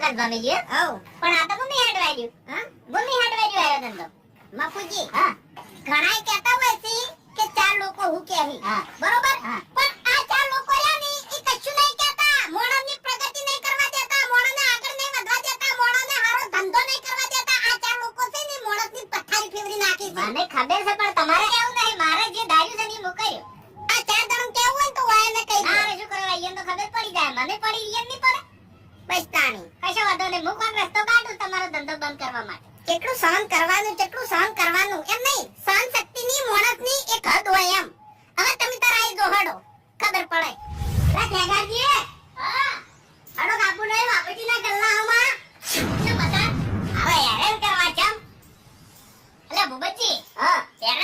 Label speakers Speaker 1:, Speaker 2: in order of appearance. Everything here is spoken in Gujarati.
Speaker 1: વખત ભમી ગયો.
Speaker 2: હવ
Speaker 1: પણ આ તો ગમે હેડવાડ્યું.
Speaker 2: હા
Speaker 1: ગમે હેડવાડ્યું આયો ધંધો.
Speaker 2: બાપુજી
Speaker 1: હા
Speaker 2: ઘણાય કહેતા હોય છે કે ચાર લોકો હું કહેવી
Speaker 1: હા.
Speaker 2: બરોબર
Speaker 1: હા.
Speaker 2: પણ આ ચાર લોકો યા ની ઈ કશું નહીં કહેતા મોણસની પ્રગતિ નહીં કરવા દેતા મોણસને આગળ નહીં વધવા દેતા મોણસને હારો ધંધો નહીં કરવા દેતા આ ચાર લોકો છે ને મોણસની પથારી ફેરવી નાખી છે
Speaker 1: મને ખબર છે પણ તમારે કેવું નહીં. મારે જે ધાર્યું છે ને એ મુકાયો.
Speaker 2: આ ચાર જણ કેવું હોય ને તો વાયને કહી દો
Speaker 1: ના હવે શું કરવા અહીંયા તો ખબર પડી જાય. મને પડી અહીંયા નહીં પડે.
Speaker 2: બસ તાણી
Speaker 1: કશો વાંધો નહીં. હું કોણ રસ્તો કાઢું તમારો ધંધો બંધ કરવા માટે.
Speaker 2: કેટલું સહન કરવાનું એમ નહીં સહન શક્તિની મોણસની એક હદ હોય એમ હવે તમે તાર આઈ જો હડો ખબર પડે
Speaker 1: લા ઠેકાજી.
Speaker 2: હા
Speaker 1: હડો કાપુ નહીં બાપુજીના ગલ્લામાં. શું બતા? હવે હેરાન કરવા ચમ. અલે ભૂપતજી.
Speaker 2: હા
Speaker 1: હેરાન